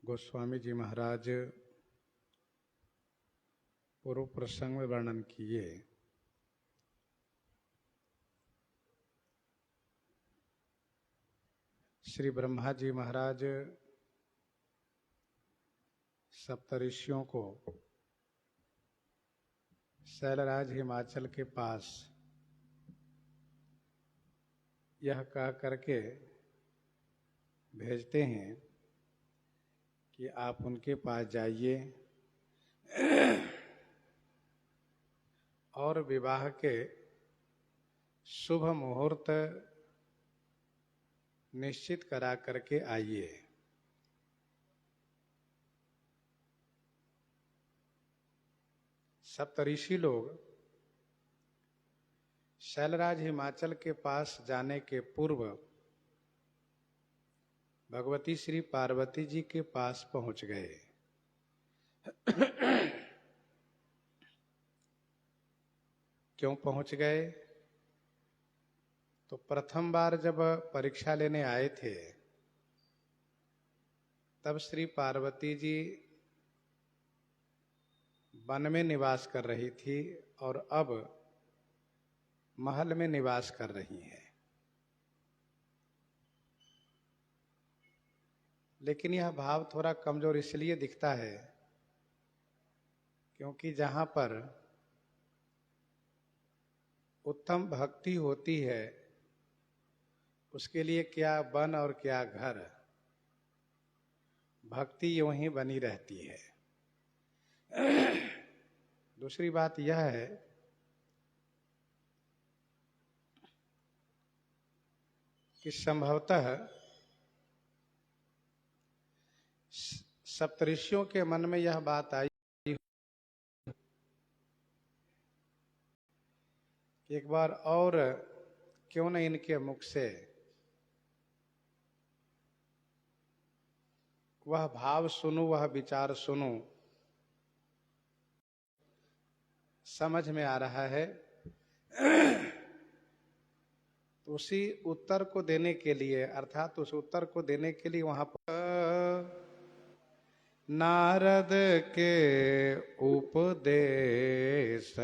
गोस्वामी जी महाराज पूर्व प्रसंग में वर्णन किए श्री ब्रह्मा जी महाराज सप्तऋषियों को शैलराज हिमाचल के पास यह कह करके भेजते हैं कि आप उनके पास जाइए और विवाह के शुभ मुहूर्त निश्चित करा करके आइए। सप्तऋषि लोग शैलराज हिमाचल के पास जाने के पूर्व भगवती श्री पार्वती जी के पास पहुंच गए। क्यों पहुंच गए? तो प्रथम बार जब परीक्षा लेने आए थे तब श्री पार्वती जी वन में निवास कर रही थी और अब महल में निवास कर रही हैं। लेकिन यह भाव थोड़ा कमजोर इसलिए दिखता है क्योंकि जहां पर उत्तम भक्ति होती है उसके लिए क्या वन और क्या घर, भक्ति यूं ही बनी रहती है। दूसरी बात यह है कि संभवतः सप्तऋषियों के मन में यह बात आई कि एक बार और क्यों न इनके मुख से वह भाव सुनूं, वह विचार सुनूं। समझ में आ रहा है तो उसी उत्तर को देने के लिए, अर्थात उस उत्तर को देने के लिए वहां पर नारद के उपदेश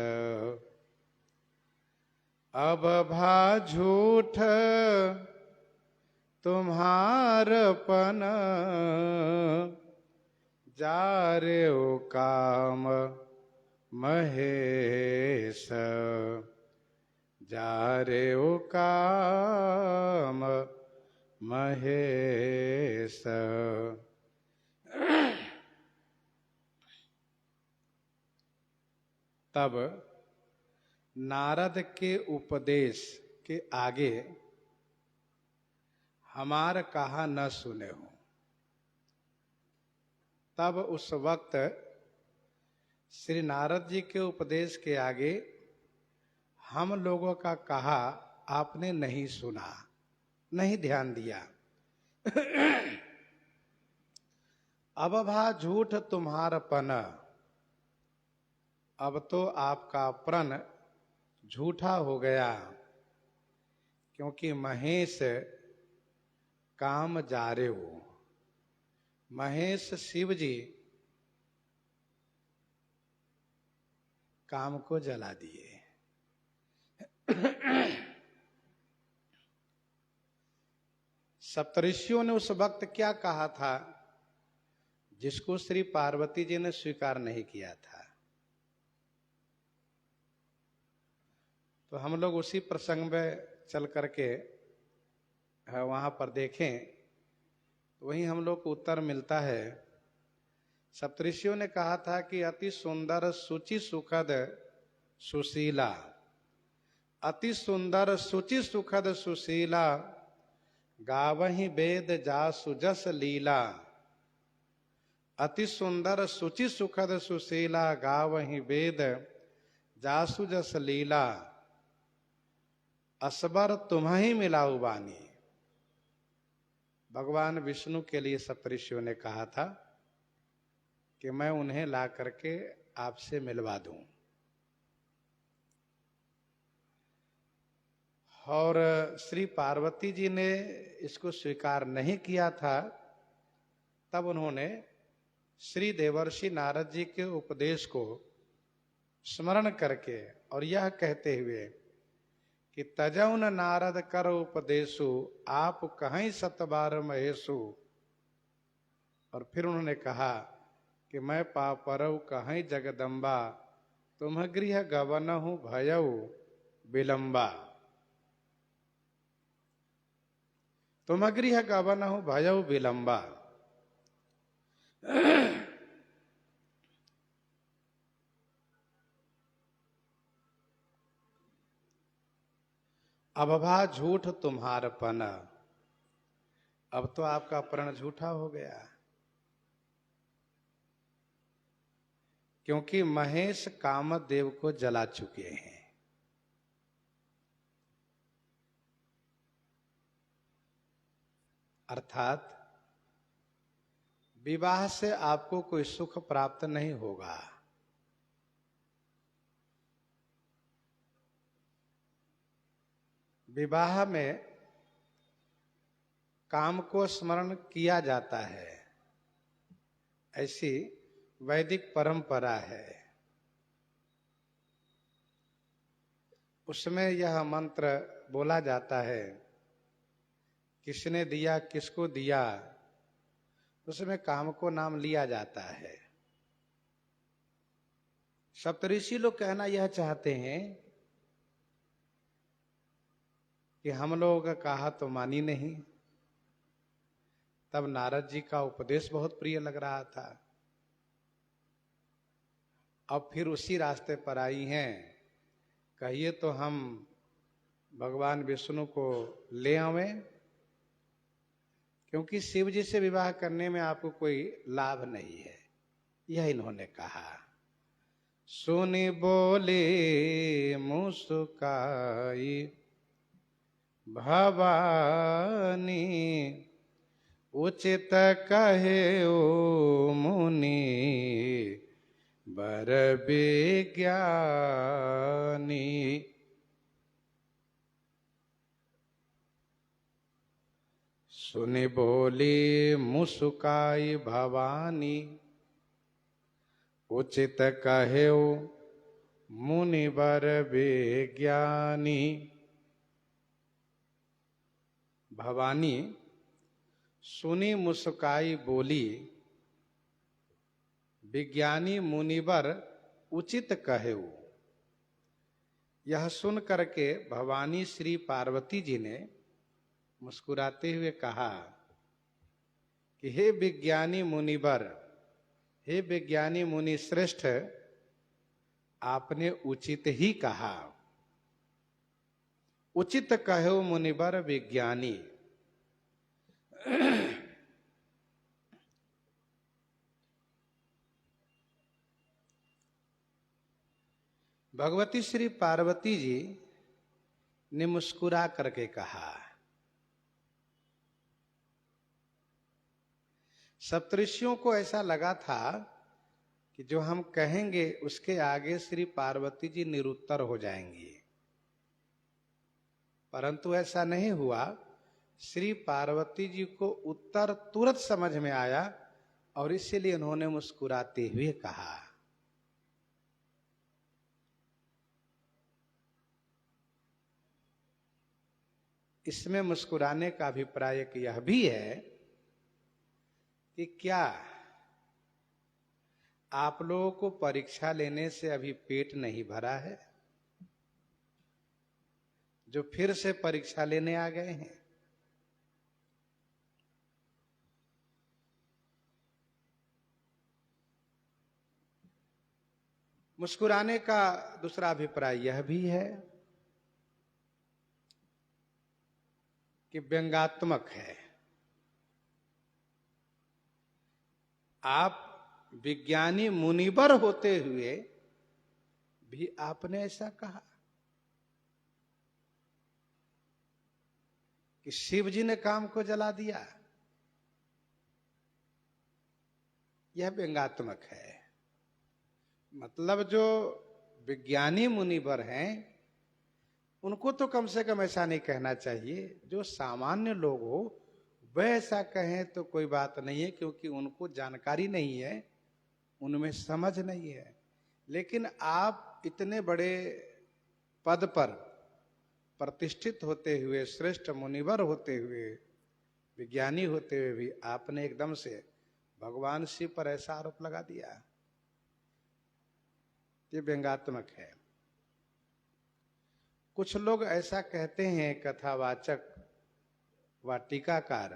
अब भा झूठ तुम्हारपन जा रे ओ काम महेश, जा रे ओ काम महेश। तब नारद के उपदेश के आगे हमार कहा न सुने हो। तब उस वक्त श्री नारद जी के उपदेश के आगे हम लोगों का कहा आपने नहीं सुना, नहीं ध्यान दिया। अब भा झूठ तुम्हारपन, अब तो आपका प्रण झूठा हो गया क्योंकि महेश काम जा रहे हो। महेश शिव जी काम को जला दिए। सप्तऋषियों ने उस वक्त क्या कहा था जिसको श्री पार्वती जी ने स्वीकार नहीं किया था? तो हम लोग उसी प्रसंग में चल करके वहां पर देखें तो वहीं हम लोग को उत्तर मिलता है। सप्तऋषियों ने कहा था कि अति सुंदर सुचि सुखद सुशीला, अति सुंदर सुचि सुखद सुशीला, गावहि वेद जासु जस लीला। अति सुंदर सुचि सुखद सुशीला, गावहि वेद जासु जस लीला, असबर तुम्हि मिलाऊ बानी। भगवान विष्णु के लिए सप्तऋषियों ने कहा था कि मैं उन्हें ला करके आपसे मिलवा दूं। और श्री पार्वती जी ने इसको स्वीकार नहीं किया था। तब उन्होंने श्री देवर्षि नारद जी के उपदेश को स्मरण करके और यह कहते हुए कि तजौन नारद कर उपदेशु आप कहीं सतबार महेशु, और फिर उन्होंने कहा कि मैं पापरऊ कहीं जगदम्बा, तुम गृह गवनहु भयऊ विलंबा। तुम गृह गवनहु भयऊ विलंबा। अबभा झूठ तुम्हारपन, अब तो आपका प्रण झूठा हो गया, क्योंकि महेश कामदेव को जला चुके हैं। अर्थात विवाह से आपको कोई सुख प्राप्त नहीं होगा। विवाह में काम को स्मरण किया जाता है, ऐसी वैदिक परंपरा है। उसमें यह मंत्र बोला जाता है, किसने दिया किसको दिया, उसमें काम को नाम लिया जाता है। सप्तऋषि लोग कहना यह चाहते हैं कि हम लोग कहा तो मानी नहीं। तब नारद जी का उपदेश बहुत प्रिय लग रहा था। अब फिर उसी रास्ते पर आई हैं, कहिए तो हम भगवान विष्णु को ले आवें, क्योंकि शिव जी से विवाह करने में आपको कोई लाभ नहीं है, यह इन्होंने कहा। सुनि बोले मुस्काई भवानी, उचित कहे ओ मुनि बर विज्ञानी। सुनि बोली मुस्काई भवानी, उचित कहे मुनि बर विज्ञानी। भवानी सुनी मुस्काई बोली, विज्ञानी मुनिवर उचित कहेऊ। यह सुन करके भवानी श्री पार्वती जी ने मुस्कुराते हुए कहा कि हे विज्ञानी मुनिवर, हे विज्ञानी मुनि श्रेष्ठ, आपने उचित ही कहा। उचित कहो मुनिवर विज्ञानी। भगवती श्री पार्वती जी ने मुस्कुरा करके कहा। सप्तऋषियों को ऐसा लगा था कि जो हम कहेंगे उसके आगे श्री पार्वती जी निरुत्तर हो जाएंगी, परंतु ऐसा नहीं हुआ। श्री पार्वती जी को उत्तर तुरंत समझ में आया और इसीलिए उन्होंने मुस्कुराते हुए कहा। इसमें मुस्कुराने का अभिप्राय एक यह भी है कि क्या आप लोगों को परीक्षा लेने से अभी पेट नहीं भरा है, जो फिर से परीक्षा लेने आ गए हैं? मुस्कुराने का दूसरा अभिप्राय यह भी है कि व्यंग्यात्मक है। आप विज्ञानी मुनिवर होते हुए भी आपने ऐसा कहा कि शिव जी ने काम को जला दिया। यह व्यंग्यात्मक है। मतलब जो विज्ञानी मुनिवर हैं उनको तो कम से कम ऐसा नहीं कहना चाहिए। जो सामान्य लोग हो वह ऐसा कहें तो कोई बात नहीं है, क्योंकि उनको जानकारी नहीं है उनमें समझ नहीं है। लेकिन आप इतने बड़े पद पर प्रतिष्ठित होते हुए, श्रेष्ठ मुनिवर होते हुए, विज्ञानी होते हुए भी आपने एकदम से भगवान शिव पर ऐसा आरोप लगा दिया। ये व्यंग्यात्मक है। कुछ लोग ऐसा कहते हैं, कथावाचक व टीकाकार,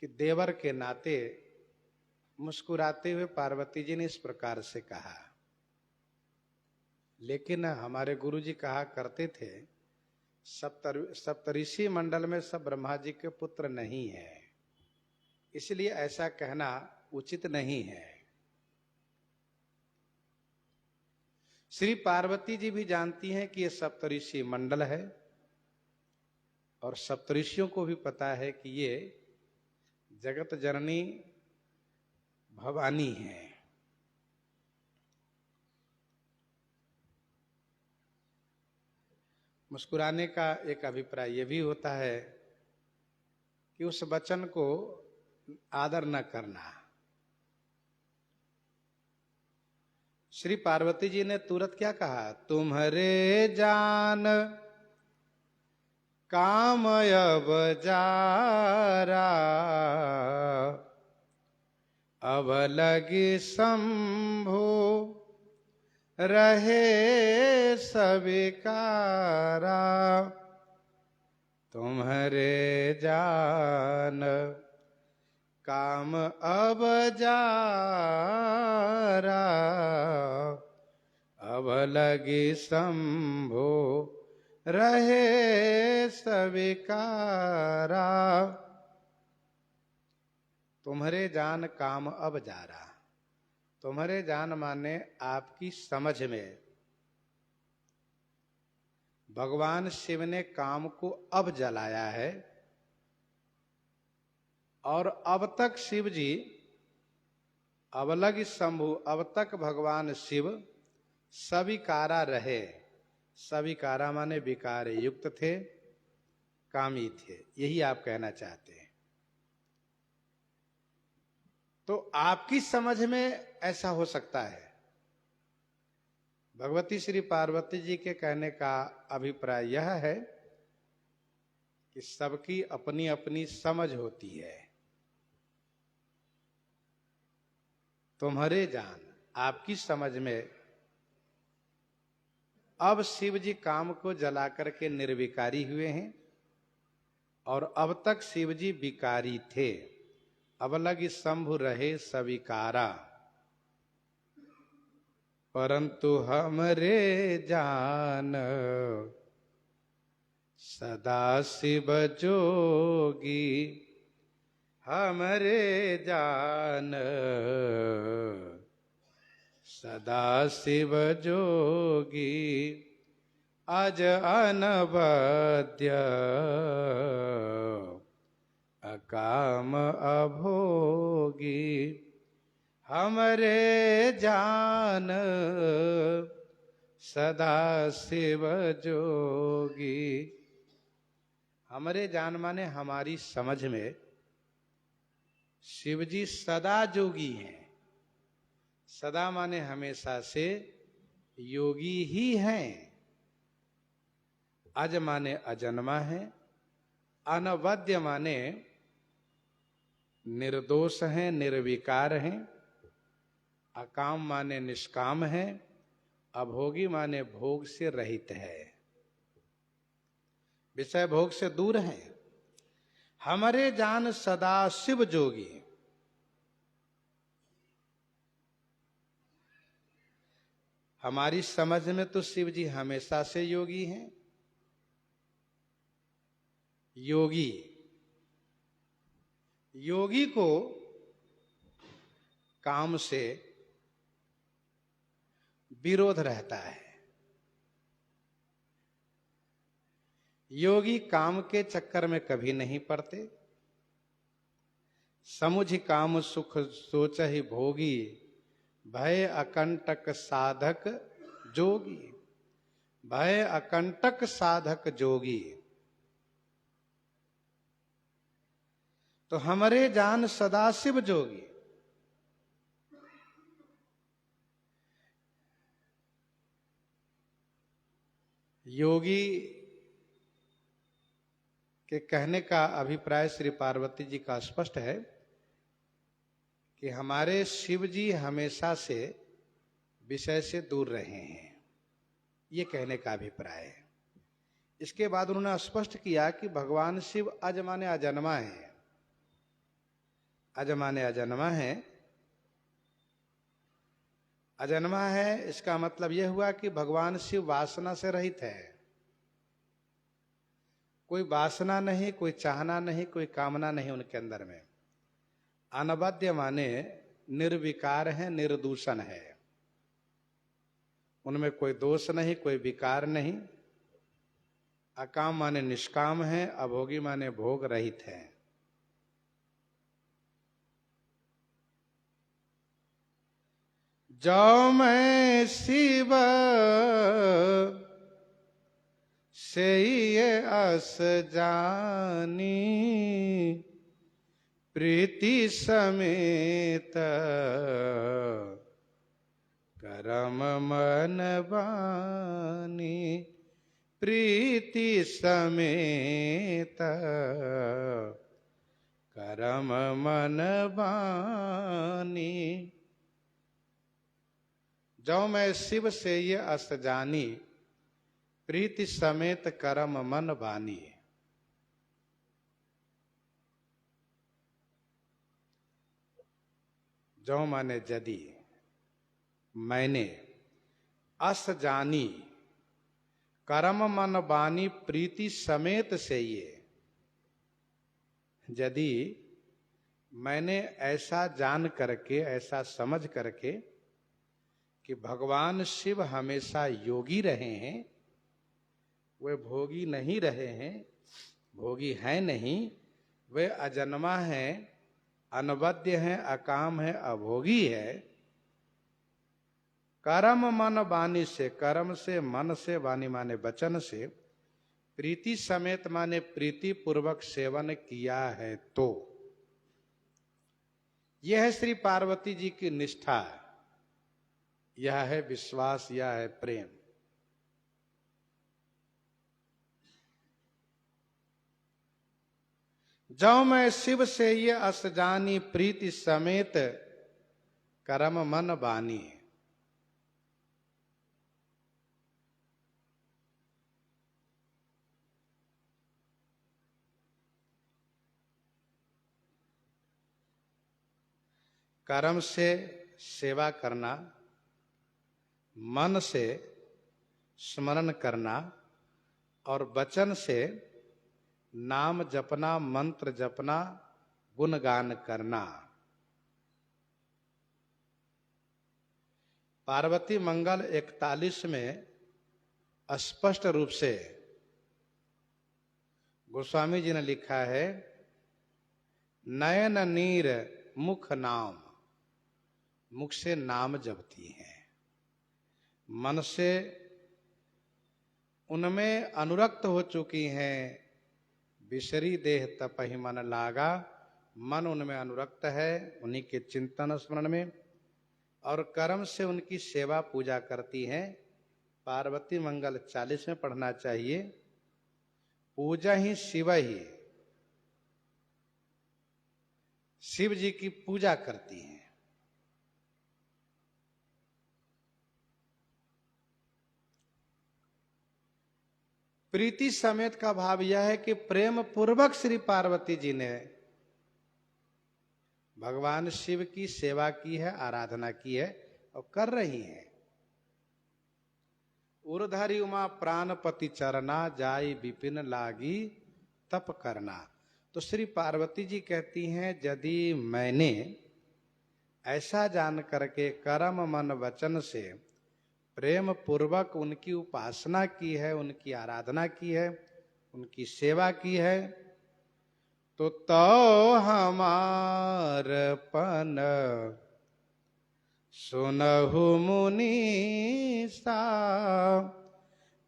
कि देवर के नाते मुस्कुराते हुए पार्वती जी ने इस प्रकार से कहा। लेकिन हमारे गुरुजी कहा करते थे, सप्तऋषि मंडल में सब ब्रह्मा जी के पुत्र नहीं है, इसलिए ऐसा कहना उचित नहीं है। श्री पार्वती जी भी जानती हैं कि ये सप्तऋषि मंडल है, और सप्तऋषियों को भी पता है कि ये जगत जननी भवानी है। मुस्कुराने का एक अभिप्राय ये भी होता है कि उस वचन को आदर न करना। श्री पार्वती जी ने तुरंत क्या कहा, तुम्हारे जान काम अब जारा, अब लगी शंभु रहे सविकारा। तुम्हारे जान काम अब जारा, अब लगी शंभु रहे सविकारा। तुम्हारे जान काम अब जा रहा। तुम्हारे जान माने आपकी समझ में भगवान शिव ने काम को अब जलाया है, और अब तक शिव जी अवलग शंभु, अब तक भगवान शिव सविकारा रहे। सविकारा माने विकार युक्त थे, कामी थे, यही आप कहना चाहते हैं। तो आपकी समझ में ऐसा हो सकता है। भगवती श्री पार्वती जी के कहने का अभिप्राय यह है कि सबकी अपनी अपनी समझ होती है। तुम्हारे जान, आपकी समझ में अब शिव जी काम को जला करके निर्विकारी हुए हैं, और अब तक शिव जी विकारी थे। अब लगी शंभु रहे सविकारा, परंतु हमरे जान सदा शिव जोगी। हमरे जान सदा शिव जोगी, अज अनवद्य अकाम अभोगी। हमरे जान सदा शिव जोगी। हमरे जान माने हमारी समझ में शिव जी सदा जोगी हैं। सदा माने हमेशा से योगी ही हैं। अज माने अजन्मा है, अनवद्य माने निर्दोष हैं, निर्विकार हैं, अकाम माने निष्काम है, अभोगी माने भोग से रहित है, विषय भोग से दूर है। हमारे जान सदा शिव जोगी। हमारी समझ में तो शिव जी हमेशा से योगी हैं। योगी, योगी को काम से विरोध रहता है। योगी काम के चक्कर में कभी नहीं पड़ते। समुझ काम सुख सोचहि भोगी, भय अकंटक साधक जोगी। भय अकंटक साधक जोगी। तो हमारे जान सदा शिव जोगी। योगी के कहने का अभिप्राय श्री पार्वती जी का स्पष्ट है कि हमारे शिव जी हमेशा से विषय से दूर रहे हैं, ये कहने का अभिप्राय है। इसके बाद उन्होंने स्पष्ट किया कि भगवान शिव अज माने अजन्मा है। अज माने अजन्मा है। अजन्मा है, इसका मतलब यह हुआ कि भगवान शिव वासना से रहित है। कोई वासना नहीं, कोई चाहना नहीं, कोई कामना नहीं उनके अंदर में। अनबद्ध माने निर्विकार है, निर्दूषण है। उनमें कोई दोष नहीं, कोई विकार नहीं। अकाम माने निष्काम है, अभोगी माने भोग रहित है। जो मैं शिव से ये अस जानी, प्रीति समेत करम मन बानी। प्रीति समेत करम मन बानी। जो मैं शिव से ये अस जानी, प्रीति समेत करम मन बानी। जो माने यदि, मैंने, अस जानी, करम मन बानी, प्रीति समेत से ये। यदि मैंने ऐसा जान करके, ऐसा समझ करके कि भगवान शिव हमेशा योगी रहे हैं, वे भोगी नहीं रहे हैं, भोगी हैं नहीं, वे अजन्मा हैं, अनबद्ध हैं, अकाम है, अभोगी है। कर्म मन वाणी से, कर्म से, मन से, वाणी माने वचन से, प्रीति समेत माने प्रीति पूर्वक सेवन किया है तो यह है श्री पार्वती जी की निष्ठा, यह है विश्वास, यह है प्रेम। जो मैं शिव से ये अस जानी, प्रीति समेत करम मन बानी। कर्म से सेवा करना, मन से स्मरण करना और वचन से नाम जपना, मंत्र जपना, गुणगान करना। पार्वती मंगल 41 में स्पष्ट रूप से गोस्वामी जी ने लिखा है, नयन नीर मुख नाम। मुख से नाम जपती हैं, मन से उनमें अनुरक्त हो चुकी हैं। विसरी देह तपहि मन लागा, मन उनमें अनुरक्त है, उन्हीं के चिंतन स्मरण में। और कर्म से उनकी सेवा पूजा करती हैं। पार्वती मंगल 40 में पढ़ना चाहिए, पूजा ही शिव ही, शिव जी की पूजा करती हैं। प्रीति समेत का भाव यह है कि प्रेम पूर्वक श्री पार्वती जी ने भगवान शिव की सेवा की है, आराधना की है और कर रही हैं। उर्धरी उमा प्राणपति चरना, जाई विपिन लागी तप करना। तो श्री पार्वती जी कहती हैं, यदि मैंने ऐसा जान करके कर्म मन वचन से प्रेम पूर्वक उनकी उपासना की है, उनकी आराधना की है, उनकी सेवा की है, तो हमार पन सुनहु मुनीसा,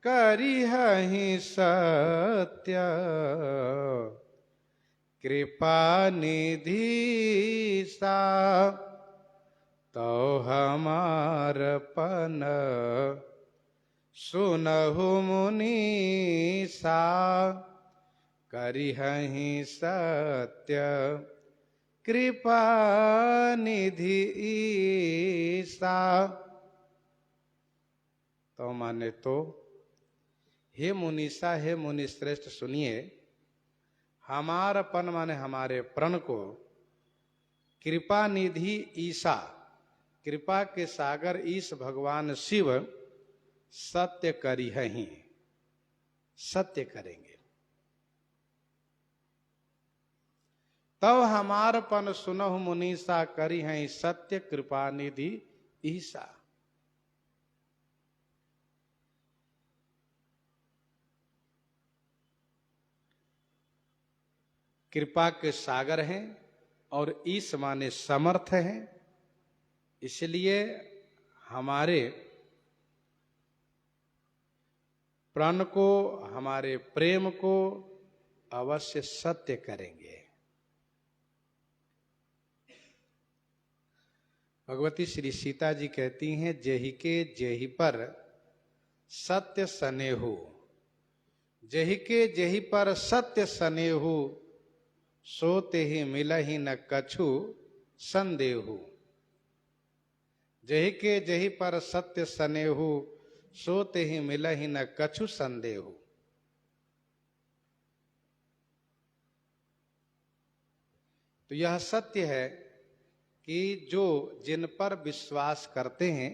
करिहहि सत्य कृपा निधि सा। तो हमार पन सुनहु मुनीसा करिहहि सत्य कृपा निधि ईसा। तो माने तो हे मुनीसा, हे मुनि श्रेष्ठ सुनिए, हमारपन माने हमारे प्रण को कृपा निधि ईसा, कृपा के सागर ईश भगवान शिव सत्य करी ही, सत्य करेंगे। तब हमारपन सुनहु मुनीसा करी हैं सत्य कृपा निधि ईसा। कृपा के सागर हैं और ईश माने समर्थ हैं, इसलिए हमारे प्राण को, हमारे प्रेम को अवश्य सत्य करेंगे। भगवती श्री सीता जी कहती हैं, जेहि के जेहि पर सत्य सनेहु, जेहि के जेहि पर सत्य सनेहु, सोते ही मिलहि न कछु संदेहु। जेहि के जेहि पर सत्य सनेहु, सोते ही मिलहि न कछु संदेहु। तो यह सत्य है कि जो जिन पर विश्वास करते हैं,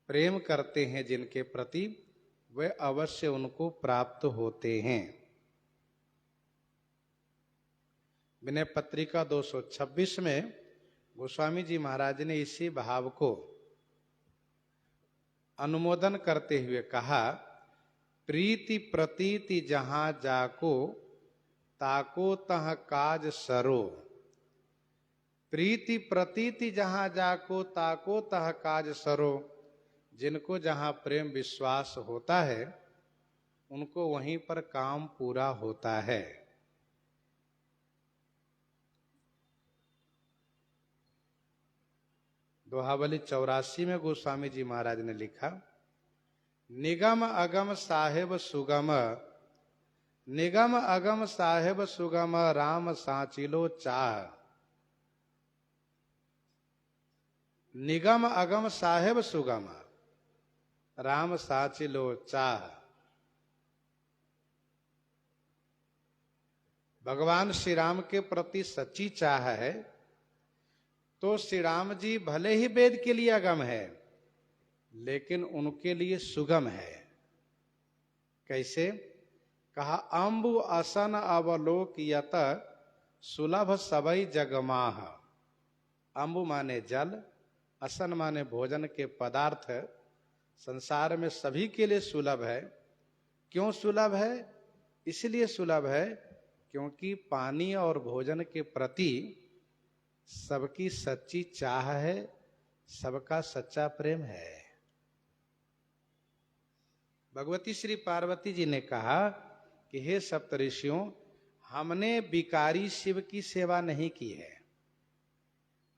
प्रेम करते हैं जिनके प्रति, वे अवश्य उनको प्राप्त होते हैं। विनय पत्रिका 226 में गोस्वामी जी महाराज ने इसी भाव को अनुमोदन करते हुए कहा, प्रीति प्रतीति जहां जाको, ताको तह काज सरो। प्रीति प्रतीति जहां जाको, ताको तह काज सरो। जिनको जहां प्रेम विश्वास होता है, उनको वहीं पर काम पूरा होता है। दोहावली 84 में गोस्वामी जी महाराज ने लिखा, निगम अगम साहेब सुगम, निगम अगम साहेब सुगम, राम साचिलो चाह। निगम अगम साहेब सुगम, राम साचिलो चाह। भगवान श्री राम के प्रति सच्ची चाह है तो श्री राम जी भले ही वेद के लिए अगम है, लेकिन उनके लिए सुगम है। कैसे? कहा, अम्बु असन अवलोकयत सुलभ सबई जगमाह। अम्बु माने जल, असन माने भोजन के पदार्थ, संसार में सभी के लिए सुलभ है। क्यों सुलभ है? इसलिए सुलभ है क्योंकि पानी और भोजन के प्रति सबकी सच्ची चाह है, सबका सच्चा प्रेम है। भगवती श्री पार्वती जी ने कहा कि हे सप्तऋषियों, हमने विकारी शिव की सेवा नहीं की है,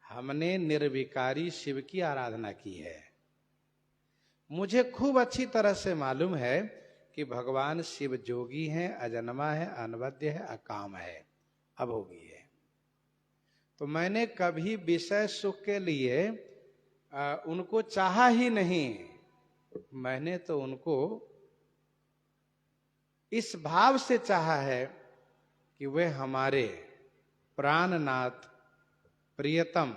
हमने निर्विकारी शिव की आराधना की है। मुझे खूब अच्छी तरह से मालूम है कि भगवान शिव जोगी हैं, अजन्मा है, अनवद्य है, अकाम है, अभोगी है। तो मैंने कभी विषय सुख के लिए उनको चाहा ही नहीं। मैंने तो उनको इस भाव से चाहा है कि वे हमारे प्राणनाथ, प्रियतम,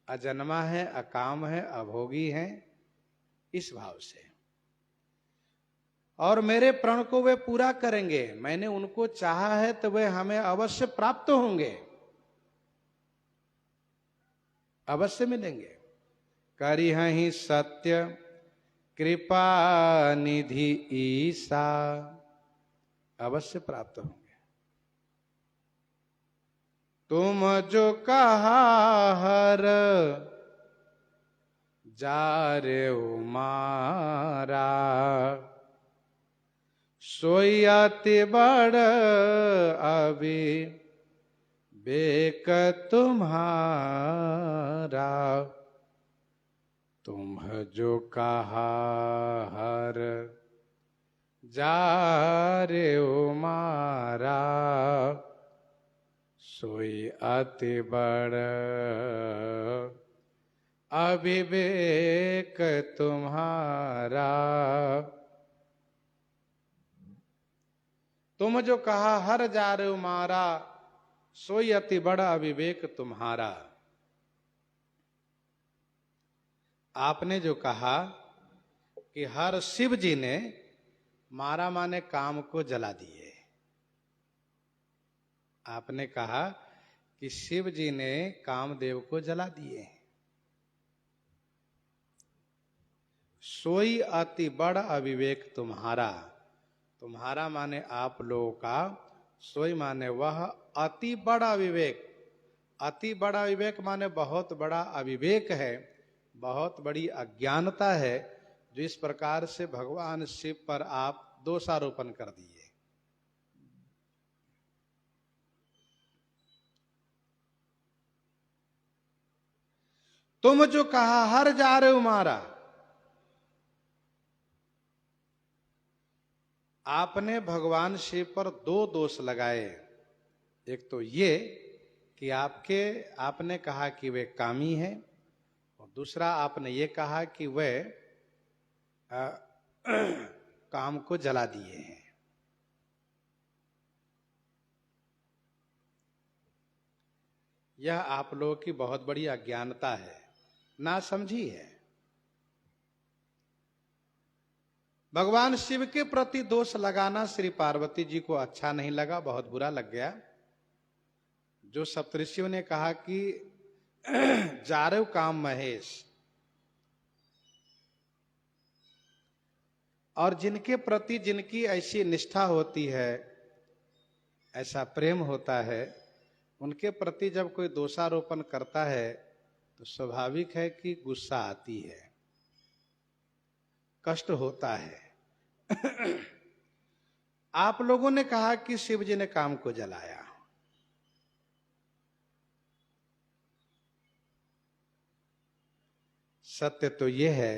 अजन्मा है, अकाम है, अभोगी हैं, इस भाव से। और मेरे प्रण को वे पूरा करेंगे। मैंने उनको चाहा है तो वे हमें अवश्य प्राप्त होंगे, अवश्य मिलेंगे। करिहहि सत्य कृपा निधि ईसा, अवश्य प्राप्त होंगे। तुम जो कहा हर जा रे मारा, सोई अति बड़ अभी बेक तुम्हारा। तुम जो कहा हर जा रे मारा, सोई अति बड़ अविवेक तुम्हारा। तुम जो कहा हर जा रे मारा, सोई अति बड़ा अविवेक तुम्हारा। आपने जो कहा कि हर शिव जी ने मारा माने काम को जला दिए। आपने कहा कि शिव जी ने कामदेव को जला दिए। सोई अति बड़ अविवेक तुम्हारा। तुम्हारा माने आप लोगों का, सोई माने वह अति बड़ा विवेक। अति बड़ा विवेक माने बहुत बड़ा अविवेक है, बहुत बड़ी अज्ञानता है, जो इस प्रकार से भगवान शिव पर आप दोषारोपण कर दिए। तुम जो कहा हर जा रहे हो मारा, आपने भगवान शिव पर दो दोष लगाए। एक तो ये कि आपने कहा कि वे कामी हैं, और दूसरा आपने ये कहा कि वे काम को जला दिए हैं। यह आप लोगों की बहुत बड़ी अज्ञानता है, ना समझी है। भगवान शिव के प्रति दोष लगाना श्री पार्वती जी को अच्छा नहीं लगा, बहुत बुरा लग गया। जो सप्तऋषियों ने कहा कि जारव काम महेश, और जिनके प्रति जिनकी ऐसी निष्ठा होती है, ऐसा प्रेम होता है, उनके प्रति जब कोई दोषारोपण करता है तो स्वाभाविक है कि गुस्सा आती है, कष्ट होता है। आप लोगों ने कहा कि शिव जी ने काम को जलाया। सत्य तो यह है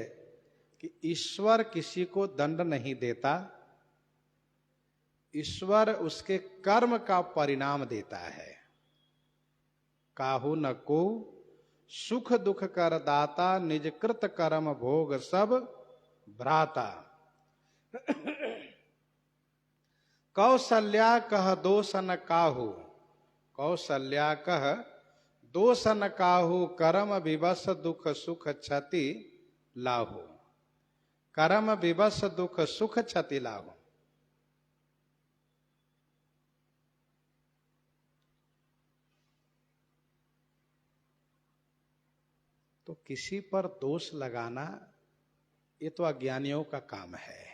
कि ईश्वर किसी को दंड नहीं देता, ईश्वर उसके कर्म का परिणाम देता है। काहू न को सुख दुख कर दाता, निज कृत कर्म भोग सब भ्राता। कौशल्या कह दोष न काहू, कौशल्या कह दोष न काहू, कर्म विवश दुख सुख क्षति लाहू। कर्म विवश दुख सुख क्षति लाहू। तो किसी पर दोष लगाना ये तो अज्ञानियों का काम है।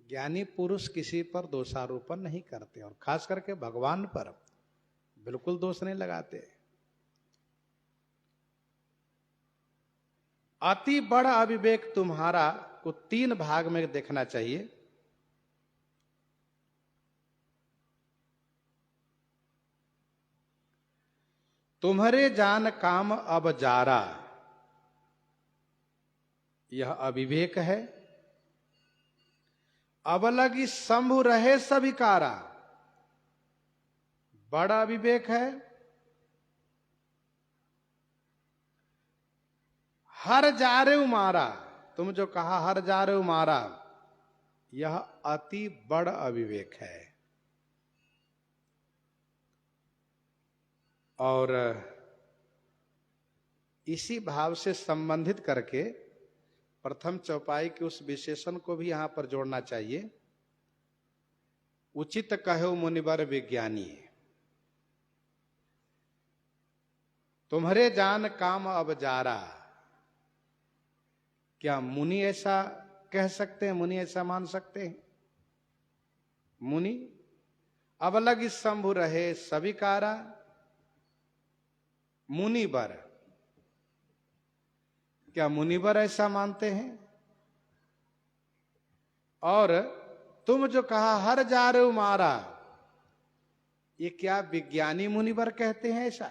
ज्ञानी पुरुष किसी पर दोषारोपण नहीं करते, और खास करके भगवान पर बिल्कुल दोष नहीं लगाते। अति बड़ा अविवेक तुम्हारा को तीन भाग में देखना चाहिए। तुम्हारे जान काम अब जारा, यह अविवेक है। अब लगी शंभु रहे सविकारा, बड़ा अविवेक है। हर जा रे मारा, तुम जो कहा हर जा रे मारा, यह अति बड़ अविवेक है। और इसी भाव से संबंधित करके प्रथम चौपाई के उस विशेषण को भी यहां पर जोड़ना चाहिए। उचित कहो मुनिवर विज्ञानी, तुम्हारे जान काम अब जारा। क्या मुनि ऐसा कह सकते हैं? मुनि ऐसा मान सकते हैं? मुनि अब लगी शंभु रहे सविकारा, मुनिवर, क्या मुनिवर ऐसा मानते हैं? और तुम जो कहा हर जा रे मारा, ये क्या विज्ञानी मुनिवर कहते हैं ऐसा?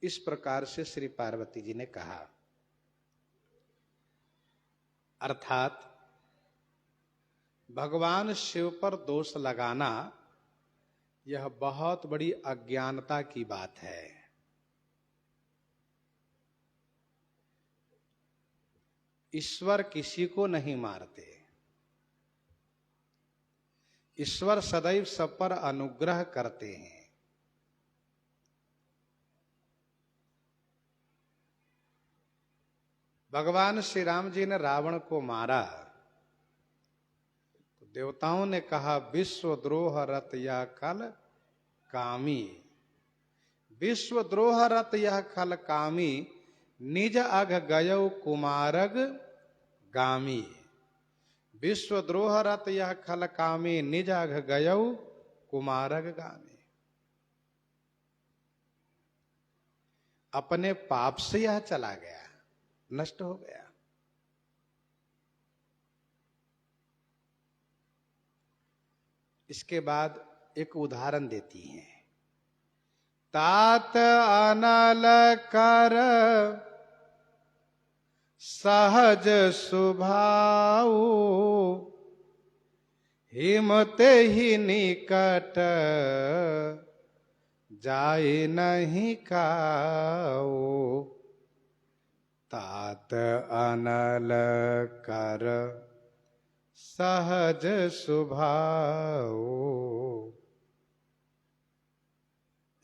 इस प्रकार से श्री पार्वती जी ने कहा। अर्थात भगवान शिव पर दोष लगाना यह बहुत बड़ी अज्ञानता की बात है। ईश्वर किसी को नहीं मारते। ईश्वर सदैव सब पर अनुग्रह करते हैं। भगवान श्री राम जी ने रावण को मारा तो देवताओं ने कहा विश्वद्रोह रत यह खल कामी, विश्वद्रोह रत यह खल कामी, निज अघ गयौ कुमारग गामी। विश्वद्रोह रत यह खल कामी, निज अघ गयौ कुमारग गामी। अपने पाप से यह चला गया, नष्ट हो गया। इसके बाद एक उदाहरण देती हैं। तात अनल कर सहज सुभाऊ, हिमते ही निकट जाए नहीं काऊ। तात अनल कर सहज सुभाऊ।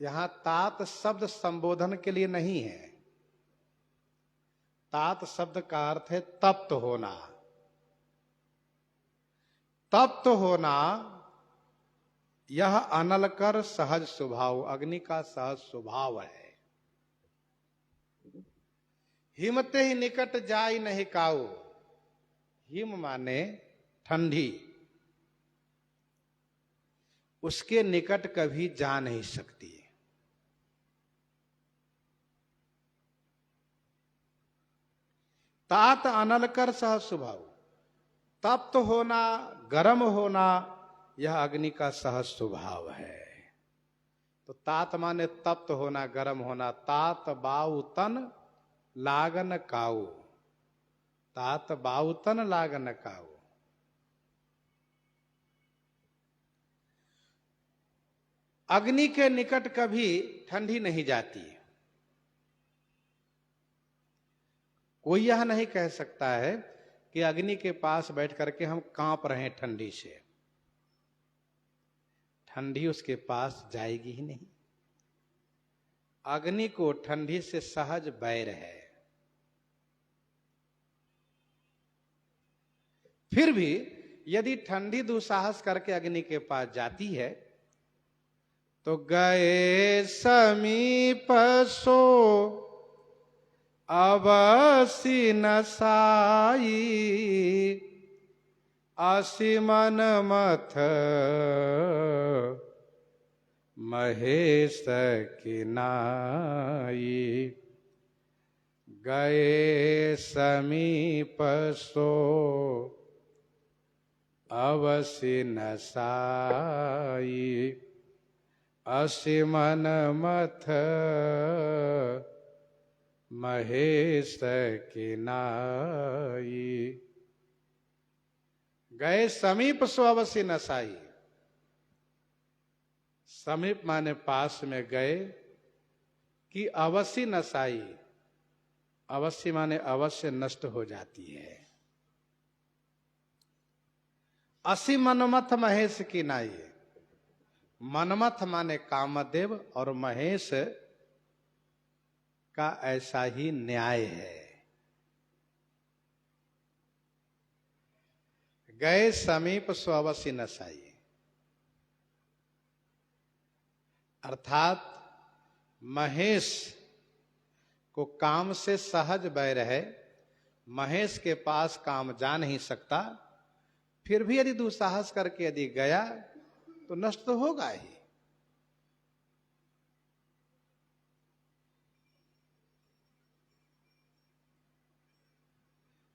यहां तात शब्द संबोधन के लिए नहीं है। तात शब्द का अर्थ है तप्त होना। तप्त होना यह अनलकर सहज स्वभाव, अग्नि का सहज स्वभाव है। हिमते ही निकट जाई नहीं काऊ। हिम माने ठंडी, उसके निकट कभी जा नहीं सकती। तात अनलकर सहज स्वभाव, तप्त होना, गर्म होना, यह अग्नि का सहज स्वभाव है। तो तात माने तप्त होना, गर्म होना। तात बाऊ तन लागन काऊ, तात बाऊ तन लागन काऊ। अग्नि के निकट कभी ठंडी नहीं जाती। कोई यह नहीं कह सकता है कि अग्नि के पास बैठ करके हम कांप रहे हैं ठंडी से। ठंडी उसके पास जाएगी ही नहीं। अग्नि को ठंडी से सहज बैर है। फिर भी यदि ठंडी दुस्साहस करके अग्नि के पास जाती है तो गए समीप सो अवसि नसाई, आसिमन मथ महेश किनाई। गए समीप सो अवसि नसाई, असिमन मथ महेश किनाई। गए समीप सो अवसि नसाई। समीप माने पास में गए कि अवसि नसाई। अवश्य माने अवश्य नष्ट हो जाती है। असि मनमथ महेश की नाई। मनमथ माने कामदेव और महेश का ऐसा ही न्याय है। गए समीप सो अवसि नसाई, अर्थात महेश को काम से सहज बैर है। महेश के पास काम जा नहीं सकता। फिर भी यदि दुस्साहस करके यदि गया तो नष्ट तो होगा ही।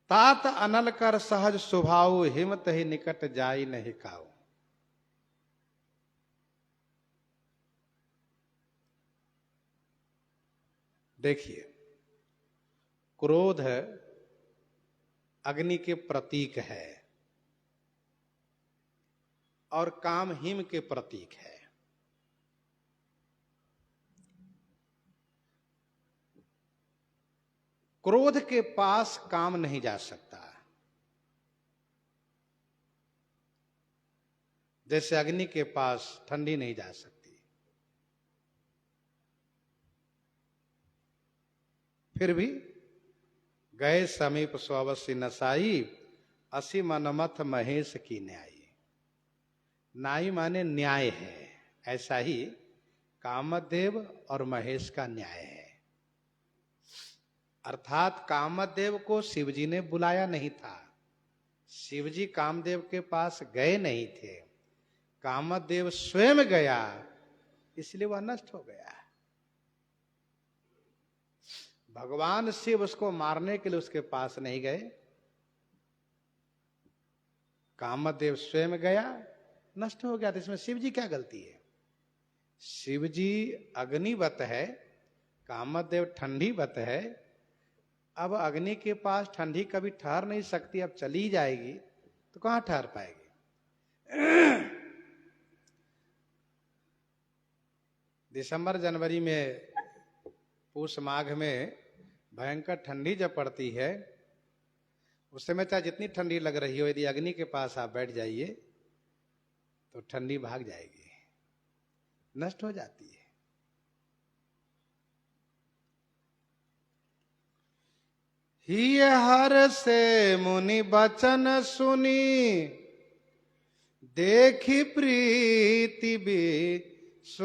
तात अनल कर सहज स्वभाव, हिमत ही निकट जाई नहीं काऊ। देखिए, क्रोध अग्नि के प्रतीक है और काम हिम के प्रतीक है। क्रोध के पास काम नहीं जा सकता, जैसे अग्नि के पास ठंडी नहीं जा सकती। फिर भी गए समीप स्ववसी नसाई, असी मनमथ महेश की न्यायी। नाई माने न्याय है, ऐसा ही कामदेव और महेश का न्याय है। अर्थात कामदेव को शिवजी ने बुलाया नहीं था, शिवजी कामदेव के पास गए नहीं थे, कामदेव स्वयं गया, इसलिए वह नष्ट हो गया। भगवान शिव उसको मारने के लिए उसके पास नहीं गए, कामदेव स्वयं गया, नष्ट हो गया। तो इसमें शिवजी क्या गलती है? शिवजी अग्निवत है, कामदेव ठंडीवत है। अब अग्नि के पास ठंडी कभी ठहर नहीं सकती, अब चली जाएगी तो कहां ठहर पाएगी? दिसंबर जनवरी में, पूष माघ में भयंकर ठंडी जब पड़ती है, उस समय चाहे जितनी ठंडी लग रही हो, यदि अग्नि के पास आप बैठ जाइए तो ठंडी भाग जाएगी, नष्ट हो जाती है। ही हर से मुनि बचन सुनी, देखी प्रीति विश्वास।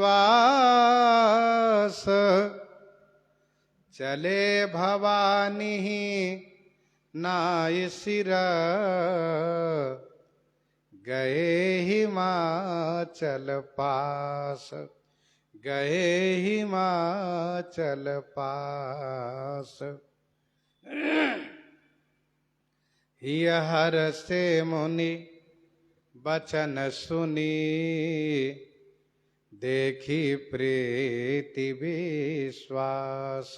चले भवानी नाय सिर, गए हिमाचल पास, गए हिमाचल पास। हर से मुनि बचन सुनी, देखी प्रीति विश्वास।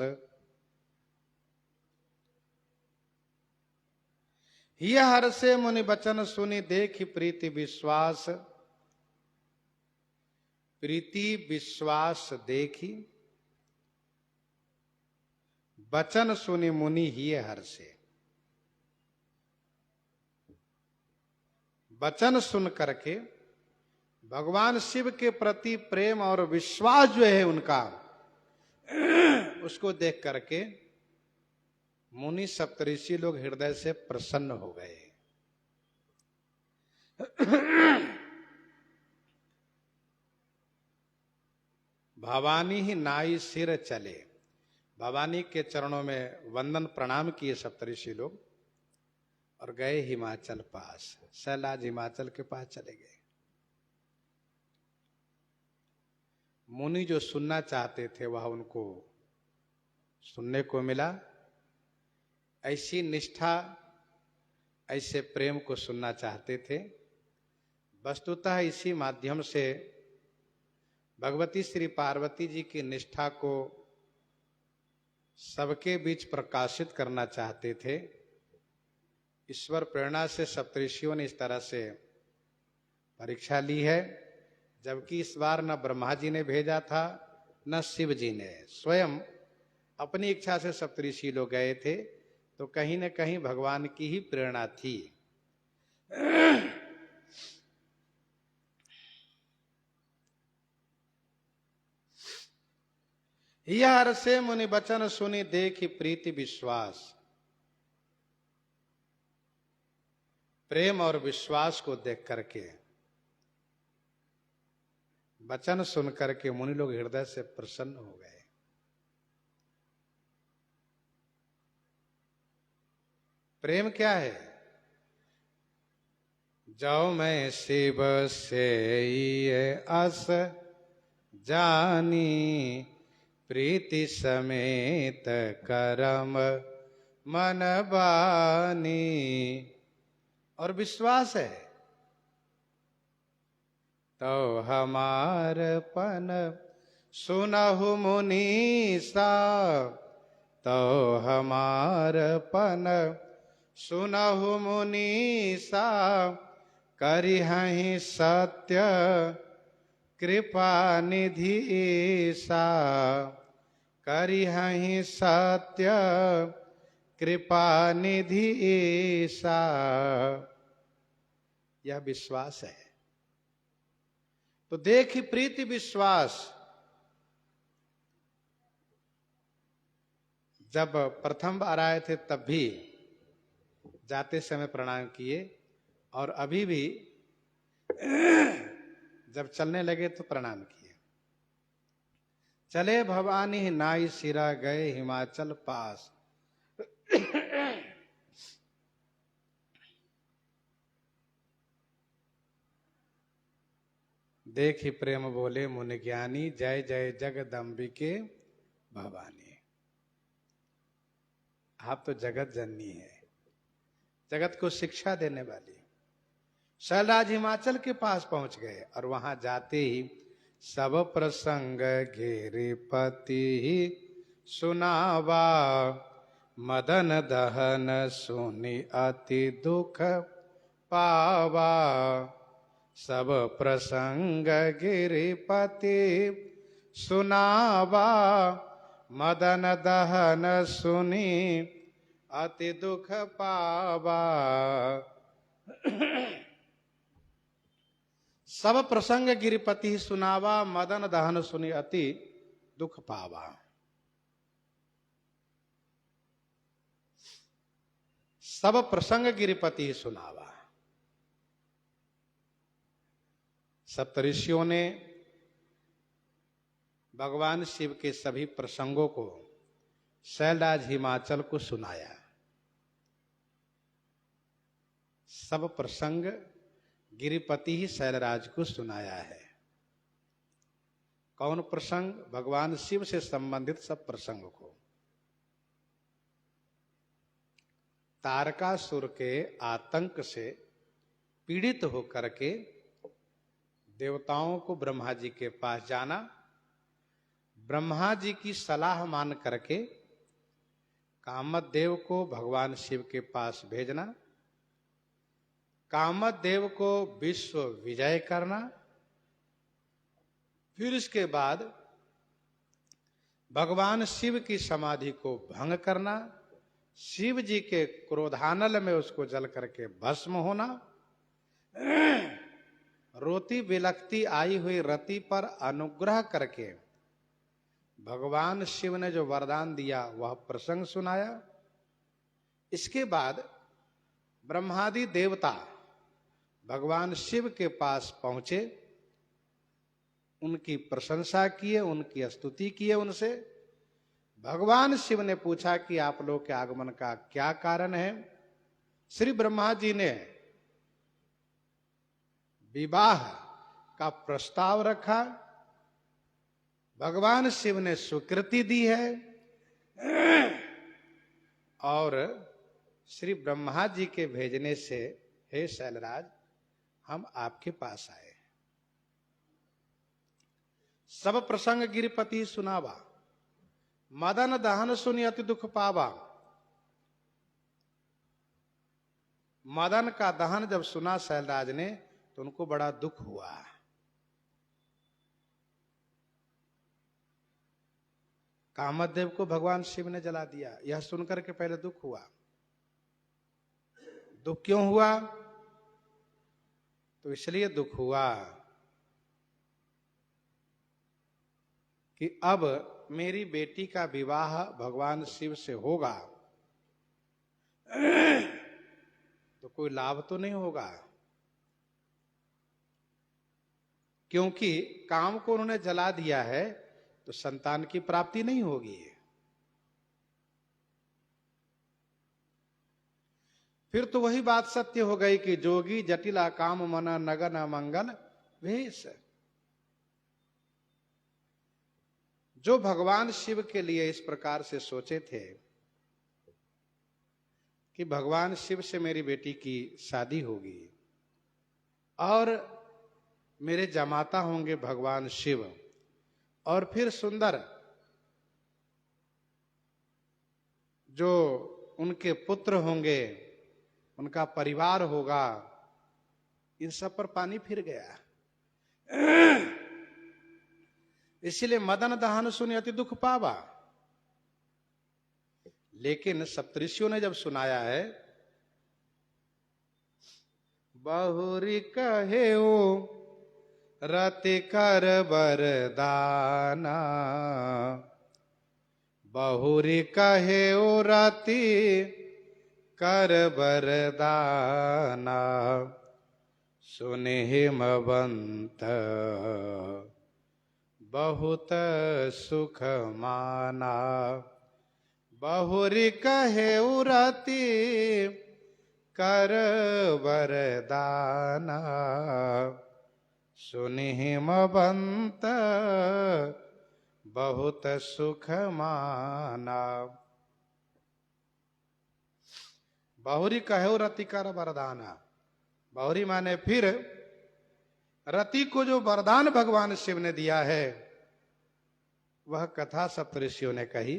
हर से मुनि बचन सुनी, देखी प्रीति विश्वास। प्रीति विश्वास देखी, बचन सुनी मुनि ही हर से। वचन सुन करके भगवान शिव के प्रति प्रेम और विश्वास जो है उनका, उसको देख करके मुनि सप्तऋषि लोग हृदय से प्रसन्न हो गए। भवानी ही नाई सिर चले, भवानी के चरणों में वंदन प्रणाम किए सप्तऋषि लोग और गए हिमाचल पास, सैलाज हिमाचल के पास चले गए। मुनि जो सुनना चाहते थे वह उनको सुनने को मिला। ऐसी निष्ठा, ऐसे प्रेम को सुनना चाहते थे। वस्तुतः इसी माध्यम से भगवती श्री पार्वती जी की निष्ठा को सबके बीच प्रकाशित करना चाहते थे। ईश्वर प्रेरणा से सप्तऋषियों ने इस तरह से परीक्षा ली है, जबकि इस बार न ब्रह्मा जी ने भेजा था न शिव जी ने, स्वयं अपनी इच्छा से सप्तऋषि लोग गए थे। तो कहीं न कहीं भगवान की ही प्रेरणा थी। हर से मुनि बचन सुनी, देखी प्रीति विश्वास। प्रेम और विश्वास को देख करके, वचन सुन करके मुनि लोग हृदय से प्रसन्न हो गए। प्रेम क्या है? जाओ मैं शिव से ये अस जानी, प्रीति समेत करम मन बानी। और विश्वास है तो हमार पन सुनहु मुनीसा, तो हमार पन सुनहु मुनीसा, करिहहि सत्य कृपा निधि सा, करिहहि सत्य कृपा निधि सा। यह विश्वास है। तो देखी प्रीति विश्वास, जब प्रथम बार आए थे तब भी जाते समय प्रणाम किए, और अभी भी जब चलने लगे तो प्रणाम किए। चले भवानी नाई सिरा, गए हिमाचल पास। देखी प्रेम बोले मुनि ज्ञानी, जय जय जगदम्बिके भवानी। आप तो जगत जननी है, जगत को शिक्षा देने वाली। शैलराज हिमाचल के पास पहुंच गए, और वहां जाते ही सब प्रसंग गिरिपति सुनावा, मदन दहन सुनि अति दुख पावा। सब प्रसंग गिरिपति सुनावा, मदन दहन सुनि अति दुख पावा। सब प्रसंग गिरिपति सुनावा, मदन दहन सुनि अति दुख पावा। सब प्रसंग गिरिपति सुनावा। सप्तऋषियों ने भगवान शिव के सभी प्रसंगों को शैलराज हिमाचल को सुनाया। सब प्रसंग गिरिपति ही शैलराज को सुनाया है। कौन प्रसंग? भगवान शिव से संबंधित सब प्रसंग को। तारकासुर के आतंक से पीड़ित होकर के देवताओं को ब्रह्मा जी के पास जाना, ब्रह्मा जी की सलाह मान करके कामदेव को भगवान शिव के पास भेजना, कामदेव को विश्व विजय करना, फिर इसके बाद भगवान शिव की समाधि को भंग करना, शिव जी के क्रोधानल में उसको जल करके भस्म होना, रोती बिलखती आई हुई रति पर अनुग्रह करके भगवान शिव ने जो वरदान दिया वह प्रसंग सुनाया। इसके बाद ब्रह्मादि देवता भगवान शिव के पास पहुंचे, उनकी प्रशंसा किए, उनकी स्तुति किए। उनसे भगवान शिव ने पूछा कि आप लोग के आगमन का क्या कारण है। श्री ब्रह्मा जी ने विवाह का प्रस्ताव रखा, भगवान शिव ने स्वीकृति दी है, और श्री ब्रह्मा जी के भेजने से हे शैलराज हम आपके पास आए। सब प्रसंग गिरिपति सुनावा, मदन दहन सुनि अति दुख पावा। मदन का दहन जब सुना शैलराज ने तो उनको बड़ा दुख हुआ। कामदेव को भगवान शिव ने जला दिया, यह सुनकर के पहले दुख हुआ। दुख क्यों हुआ? तो इसलिए दुख हुआ कि अब मेरी बेटी का विवाह भगवान शिव से होगा तो कोई लाभ तो नहीं होगा, क्योंकि काम को उन्होंने जला दिया है तो संतान की प्राप्ति नहीं होगी। फिर तो वही बात सत्य हो गई कि जोगी जटिला काम मन नगन मंगल भेष। जो भगवान शिव के लिए इस प्रकार से सोचे थे कि भगवान शिव से मेरी बेटी की शादी होगी और मेरे जमाता होंगे भगवान शिव, और फिर सुंदर जो उनके पुत्र होंगे, उनका परिवार होगा, इन सब पर पानी फिर गया। इसलिए मदन दहन सुनि अति दुख पावा। लेकिन सप्तऋषियों ने जब सुनाया है, बहुरी कहे रति कर बरदाना, बहुरी कहे रति कर बरदाना, सुनि हिमवंत बहुत सुख माना। बहुरी कहे रति कर वरदाना, सुनि हिमवंत बहुत सुख माना। बहुरी कहे रति कर वरदाना, बहुरी माने फिर रति को जो वरदान भगवान शिव ने दिया है, वह कथा सप्तऋषियों ने कही।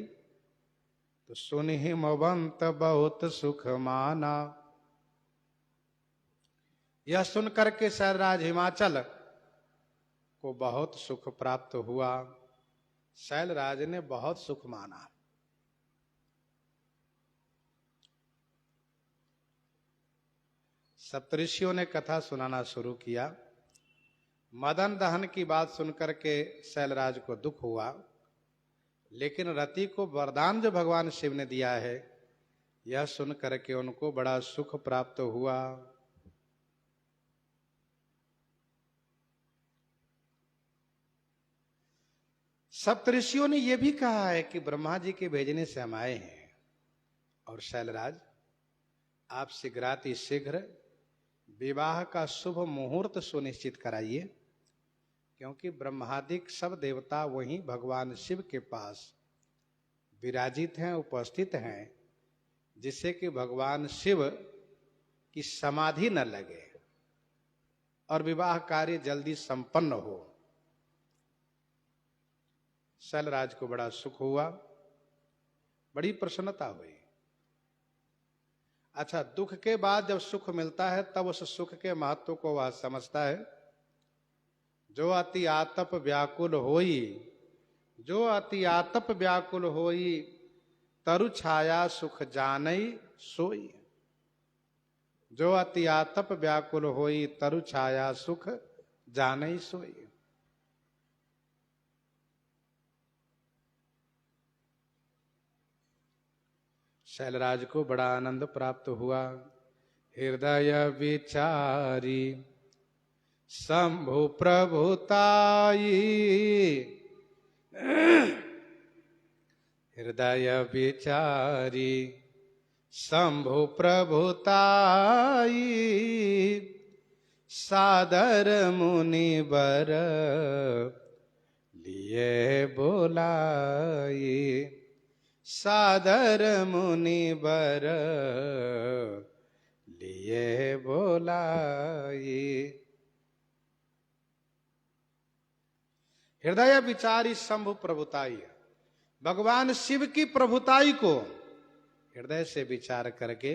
तो सुनि हिमवंत बहुत सुख माना। यह सुनकर के शैलराज हिमाचल को बहुत सुख प्राप्त हुआ। शैलराज ने बहुत सुख माना। सप्तऋषियों ने कथा सुनाना शुरू किया। मदन दहन की बात सुनकर के शैलराज को दुख हुआ, लेकिन रति को वरदान जो भगवान शिव ने दिया है, यह सुन करके उनको बड़ा सुख प्राप्त हुआ। सप्तऋषियों ने यह भी कहा है कि ब्रह्मा जी के भेजने से हम आए हैं, और शैलराज आप शीघ्राति शीघ्र विवाह का शुभ मुहूर्त सुनिश्चित कराइए, क्योंकि ब्रह्मादिक सब देवता वहीं भगवान शिव के पास विराजित हैं, उपस्थित हैं, जिससे कि भगवान शिव की समाधि न लगे और विवाह कार्य जल्दी संपन्न हो। शैलराज को बड़ा सुख हुआ, बड़ी प्रसन्नता हुई। अच्छा, दुख के बाद जब सुख मिलता है, तब उस सुख के महत्व को वह समझता है। जो अति आतप व्याकुल होई, जो अति आतप व्याकुल होई, तरु छाया सुख जानई सोई। जो अति आतप व्याकुल होई, तरु छाया सुख जानई सोई। शैलराज को बड़ा आनंद प्राप्त हुआ। हृदय विचारी शंभु प्रभुताई, हृदय विचारी शंभु प्रभुताई, सादर मुनिवर लिए बोलाई। सादर मुनिवर लिए बोलाई। हृदय विचारी शंभु प्रभुताई, भगवान शिव की प्रभुताई को हृदय से विचार करके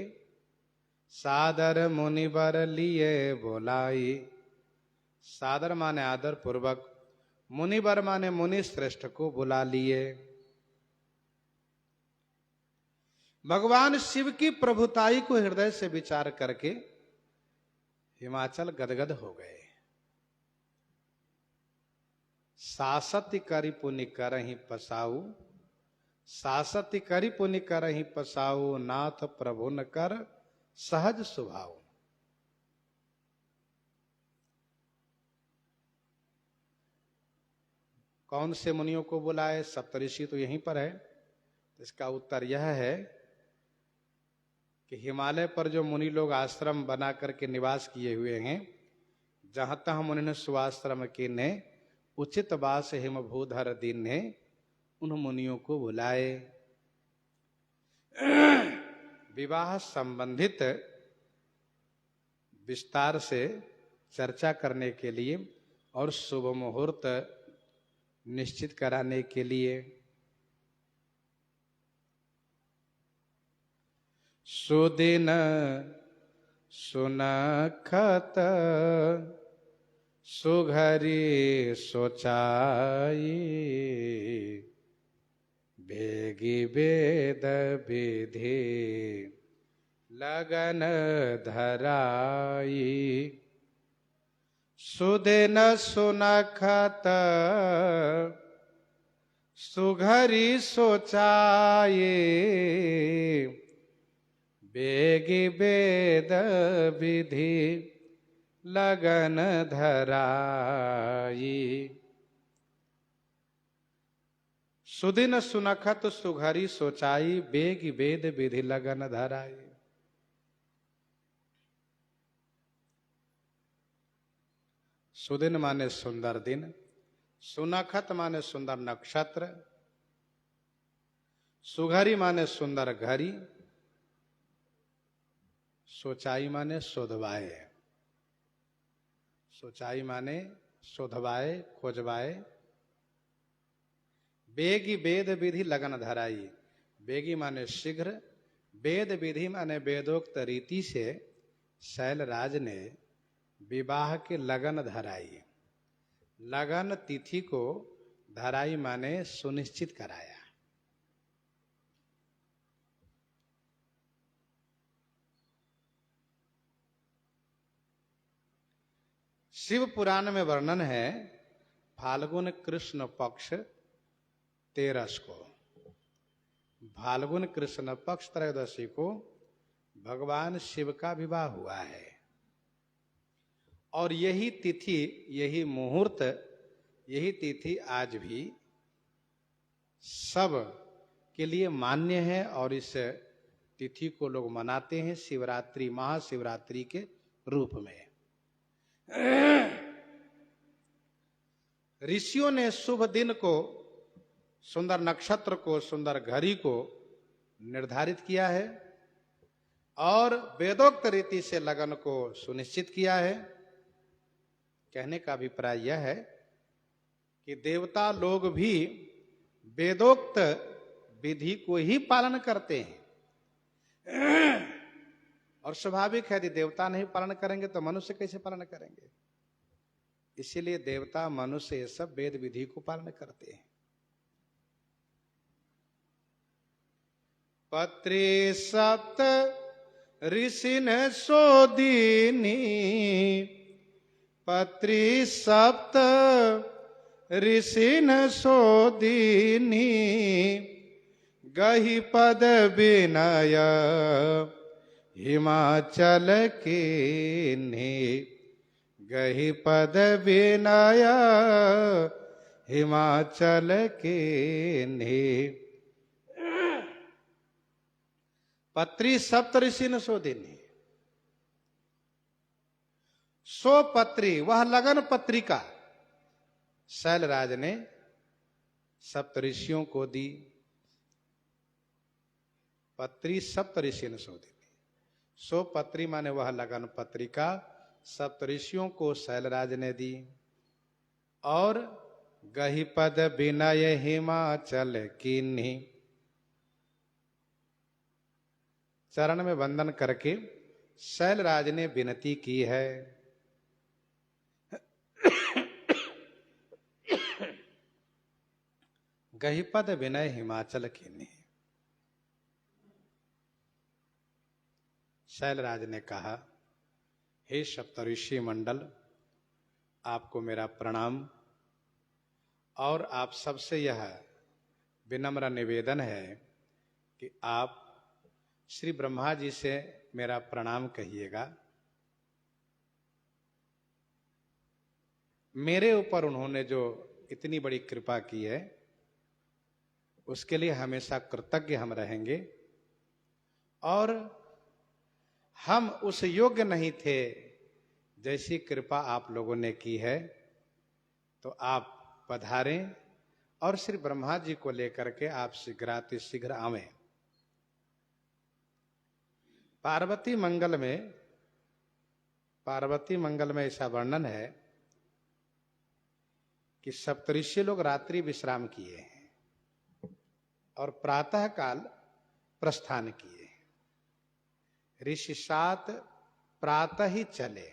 सादर मुनिवर लिए बोलाई। सादर माने आदर पूर्वक, मुनिवर माने मुनि श्रेष्ठ को बुला लिए। भगवान शिव की प्रभुताई को हृदय से विचार करके हिमाचल गदगद हो गए। सासति करि पुनि करहि पसाऊ, सासति करि पुनि करहि पसाऊ, नाथ प्रभु न कर सहज स्वभाव। कौन से मुनियों को बुलाए? सप्तऋषि तो यहीं पर है। इसका उत्तर यह है कि हिमालय पर जो मुनि लोग आश्रम बना करके निवास किए हुए हैं, जहां तहां मुनि सुआश्रम के ने उचित वास हिमभूधर दीन ने उन मुनियों को बुलाए। विवाह संबंधित विस्तार से चर्चा करने के लिए और शुभ मुहूर्त निश्चित कराने के लिए। सुदिन सुनखत सुघरी सोचाई, बेगी वेद विधि लगन धराई। सुदिन सुनखत सुघरी सोचाई, बेगी वेद विधि लगन धराई। सुदिन सुनखत सुघरी सोचाई, बेगी वेद विधि लगन धराई। सुदिन माने सुंदर दिन, सुनखत माने सुंदर नक्षत्र, सुघरी माने सुंदर घड़ी, सोचाई माने शोधवाए। सोचाई माने शोधवाए, खोजवाए। बेगी वेद विधि लगन धराई। बेगी माने शीघ्र, वेद विधि माने वेदोक्त रीति से शैलराज ने विवाह के लगन धराई। लगन तिथि को धराई माने सुनिश्चित कराया। शिव पुराण में वर्णन है, फाल्गुन कृष्ण पक्ष 13 को, फाल्गुन कृष्ण पक्ष त्रयोदशी को भगवान शिव का विवाह हुआ है। और यही तिथि, यही मुहूर्त, यही तिथि आज भी सब के लिए मान्य है। और इस तिथि को लोग मनाते हैं शिवरात्रि, महाशिवरात्रि के रूप में। ऋषियों ने शुभ दिन को, सुंदर नक्षत्र को, सुंदर घड़ी को निर्धारित किया है और वेदोक्त रीति से लगन को सुनिश्चित किया है। कहने का अभिप्राय यह है कि देवता लोग भी वेदोक्त विधि को ही पालन करते हैं। और स्वाभाविक है, यदि देवता नहीं पालन करेंगे तो मनुष्य कैसे पालन करेंगे। इसीलिए देवता, मनुष्य ये सब वेद विधि को पालन करते हैं। पत्री सप्त ऋषिन सोदिनी, पत्री सप्त ऋषिन सोदिनी, गही पद विनय हिमाचल कीन्ही, गही पद विनय हिमाचल कीन्ही। पत्री सप्त ऋषिन सोदिनी, सो पत्री, वह लगन पत्रिका शैलराज ने सप्त ऋषियों को दी। पत्री सप्त ऋषिन सोदिनी, सो पत्री माने वह लगन पत्रिका सप्त ऋषियों को शैलराज ने दी। और गही पद विनय हिमाचल कीन्ही, चरण में वंदन करके शैलराज ने विनती की है। गही पद विनय हिमाचल कीन्ही, शैलराज ने कहा, हे सप्तऋषि मंडल, आपको मेरा प्रणाम। और आप सबसे यह विनम्र निवेदन है कि आप श्री ब्रह्मा जी से मेरा प्रणाम कहिएगा। मेरे ऊपर उन्होंने जो इतनी बड़ी कृपा की है उसके लिए हमेशा कृतज्ञ हम रहेंगे। और हम उस योग्य नहीं थे जैसी कृपा आप लोगों ने की है, तो आप पधारें और श्री ब्रह्मा जी को लेकर के आप शीघ्र आवें। पार्वती मंगल में ऐसा वर्णन है कि सप्तऋषि लोग रात्रि विश्राम किए हैं और प्रातः काल प्रस्थान किए। ऋषि सात प्रातः ही चले,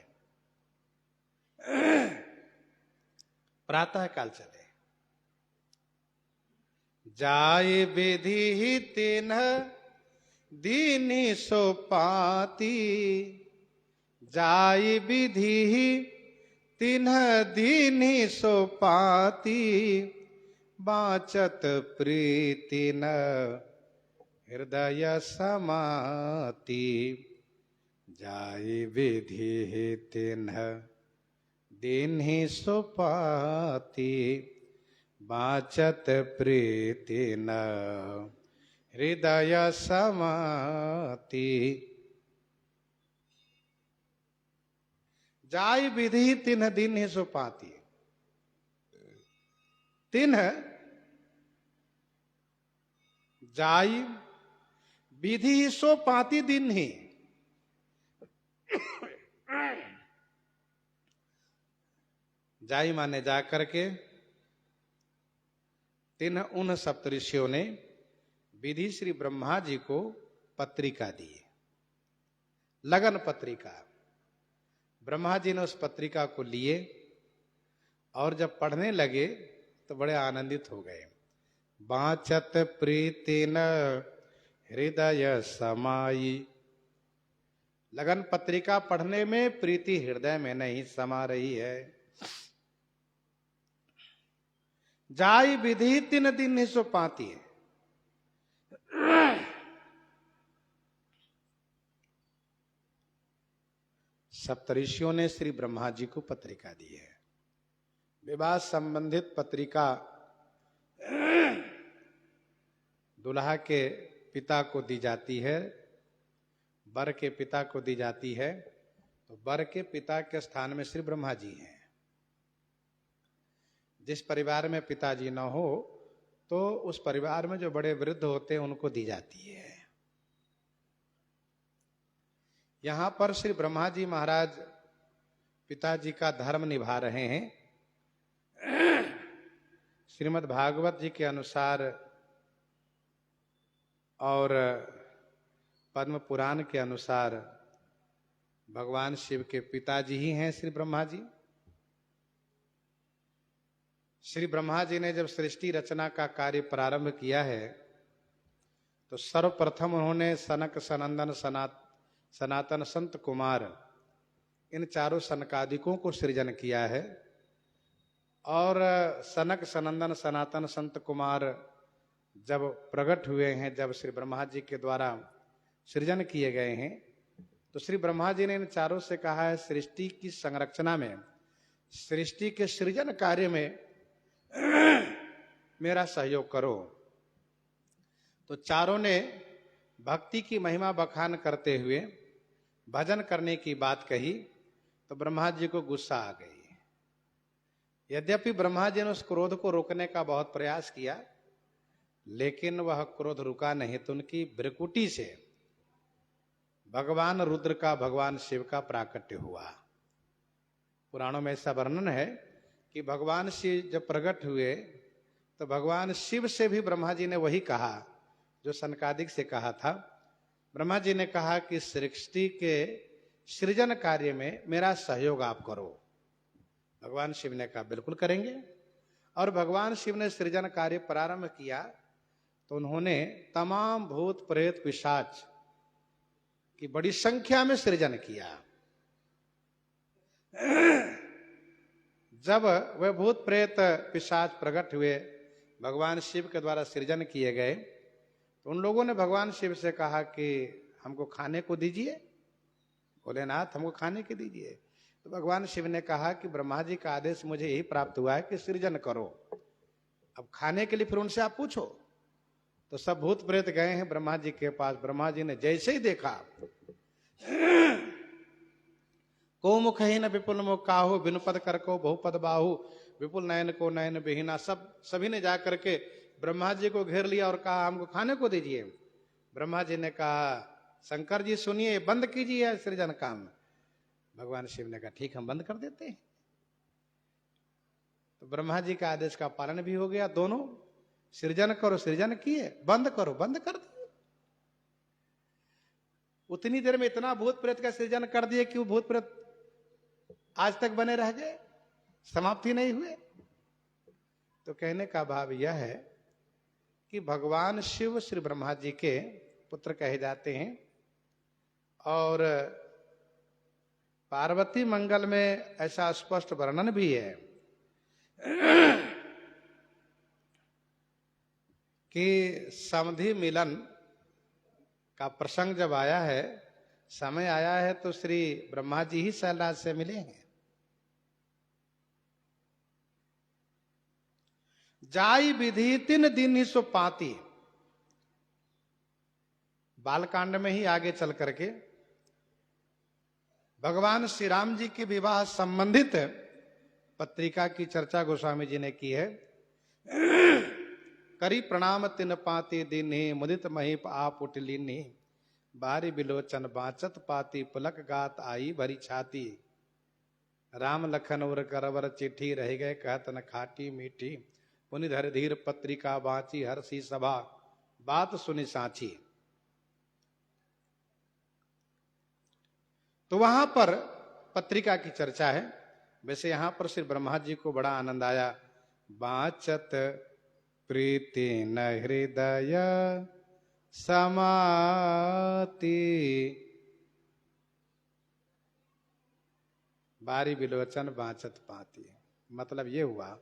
प्रातः काल चले। जाय विधि तिन्ह दीनि सो पाती, जाय विधि तिन्ह दीनि सो पाती, बाचत प्रीति न हृदय समाती। जाय विधि तिन्ह दीनि सो पाती, बाचत प्रीति न हृदय समाती। जाय विधि तिन्ह दीनि सो पाती। तिन्ह जाय विधि सो पाती दिन ही। जाय माने जा करके, तिन्ह उन सप्तऋषियों ने विधि श्री ब्रह्मा जी को पत्रिका दी, लगन पत्रिका। ब्रह्मा जी ने उस पत्रिका को लिए और जब पढ़ने लगे तो बड़े आनंदित हो गए। बाचत प्रीति न हृदय समाई। लगन पत्रिका पढ़ने में प्रीति हृदय में नहीं समा रही है। जाय विधि तिन दिन सो पाती है। सप्तऋषियों ने श्री ब्रह्मा जी को पत्रिका दी है। विवाह संबंधित पत्रिका दुल्हा के पिता को दी जाती है, वर के पिता को दी जाती है। तो वर के पिता के स्थान में श्री ब्रह्मा जी हैं। जिस परिवार में पिताजी न हो तो उस परिवार में जो बड़े वृद्ध होते हैं उनको दी जाती है। यहां पर श्री ब्रह्मा जी महाराज पिताजी का धर्म निभा रहे हैं। श्रीमद् भागवत जी के अनुसार और पद्म पुराण के अनुसार भगवान शिव के पिताजी ही हैं श्री ब्रह्मा जी। श्री ब्रह्मा जी ने जब सृष्टि रचना का कार्य प्रारंभ किया है तो सर्वप्रथम उन्होंने सनक सनंदन सनातन संत कुमार इन चारों सनकादिकों को सृजन किया है। और सनक सनंदन सनातन संत कुमार जब प्रकट हुए हैं, जब श्री ब्रह्मा जी के द्वारा सृजन किए गए हैं, तो श्री ब्रह्मा जी ने इन चारों से कहा है सृष्टि की संरचना में, सृष्टि के सृजन कार्य में मेरा सहयोग करो। तो चारों ने भक्ति की महिमा बखान करते हुए भजन करने की बात कही तो ब्रह्मा जी को गुस्सा आ गई। यद्यपि ब्रह्मा जी ने उस क्रोध को रोकने का बहुत प्रयास किया, लेकिन वह क्रोध रुका नहीं। तो उनकी भ्रकुटी से भगवान रुद्र का, भगवान शिव का प्राकट्य हुआ। पुराणों में ऐसा वर्णन है कि भगवान शिव जब प्रकट हुए तो भगवान शिव से भी ब्रह्मा जी ने वही कहा जो सनकादिक से कहा था। ब्रह्मा जी ने कहा कि सृष्टि के सृजन कार्य में मेरा सहयोग आप करो। भगवान शिव ने कहा बिल्कुल करेंगे। और भगवान शिव ने सृजन कार्य प्रारंभ किया तो उन्होंने तमाम भूत प्रेत पिशाच की बड़ी संख्या में सृजन किया। जब वह भूत प्रेत पिशाच प्रकट हुए, भगवान शिव के द्वारा सृजन किए गए, तो उन लोगों ने भगवान शिव से कहा कि हमको खाने को दीजिए, भोलेनाथ हमको खाने के दीजिए। तो भगवान शिव ने कहा कि ब्रह्मा जी का आदेश मुझे यही प्राप्त हुआ है कि सृजन करो, अब खाने के लिए फिर उनसे आप पूछो। तो सब भूत प्रेत गए हैं ब्रह्मा जी के पास। ब्रह्मा जी ने जैसे ही देखा, को मुखहीन विपुल मुख काहू, बिनुपद कर को बहुपद बाहू, विपुल नयन को नयन बिहीना। सभी ने जाकर के ब्रह्मा जी को घेर लिया और कहा हमको खाने को दीजिए। ब्रह्मा जी ने कहा शंकर जी सुनिए, बंद कीजिए सृजन काम। भगवान शिव ने कहा ठीक हम बंद कर देते हैं। तो ब्रह्मा जी का आदेश का पालन भी हो गया। दोनों सृजन करो, सृजन किए, बंद करो, बंद कर दिए। उतनी देर में इतना भूत प्रेत का सृजन कर दिए कि वो भूत प्रेत आज तक बने रह गए, समाप्ति नहीं हुए। तो कहने का भाव यह है कि भगवान शिव श्री ब्रह्मा जी के पुत्र कहे जाते हैं, और पार्वती मंगल में ऐसा स्पष्ट वर्णन भी है कि समधि मिलन का प्रसंग जब आया है, समय आया है, तो श्री ब्रह्मा जी ही शैलराज से मिले हैं। जाई विधि 3 दिन ही सो पाती, बालकांड में ही आगे चल करके भगवान श्री राम जी के विवाह संबंधित पत्रिका की चर्चा गोस्वामी जी ने की है। करी प्रणाम 3 पाती दीन्ही, मुदित महीप आप उठलीनी, बारी बिलोचन बाचत पाती, पुलक गात आई भरी छाती, राम लखन उर करवर चिट्ठी, रह गए कहत न खाटी मीठी, पुनि धर धीर पत्रिका बाची, हर्षी सभा बात सुनि साची। तो वहां पर पत्रिका की चर्चा है। वैसे यहां पर श्री ब्रह्मा जी को बड़ा आनंद आया। बाचत प्रीति न हृदय समाति, बारी बिलोचन बाचत पाती। मतलब ये हुआ,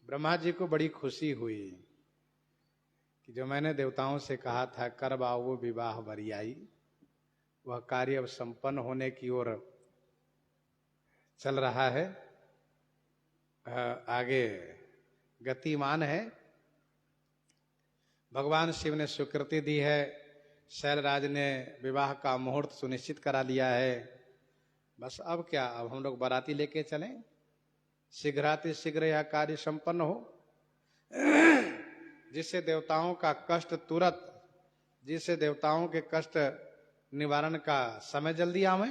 ब्रह्मा जी को बड़ी खुशी हुई कि जो मैंने देवताओं से कहा था करवाओ विवाह वरियाई, वह कार्य अब संपन्न होने की ओर चल रहा है, आगे गतिमान है। भगवान शिव ने स्वीकृति दी है, शैलराज ने विवाह का मुहूर्त सुनिश्चित करा लिया है। बस अब क्या, अब हम लोग बाराती लेके चलें, शीघ्रातिशीघ्र यह कार्य संपन्न हो, जिससे देवताओं का कष्ट तुरंत, जिससे देवताओं के कष्ट निवारण का समय जल्दी आवे।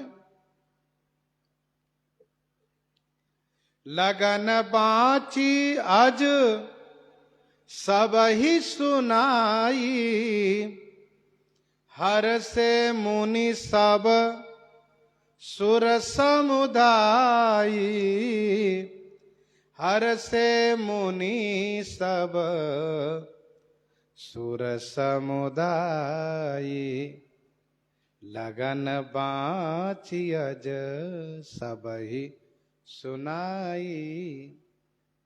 लगन बाची अज सब ही सुनाई, हर से मुनि सब सुर समुदाई, हर से मुनि सब सुर समुदाई, लगन बाची अज सब ही सुनाई,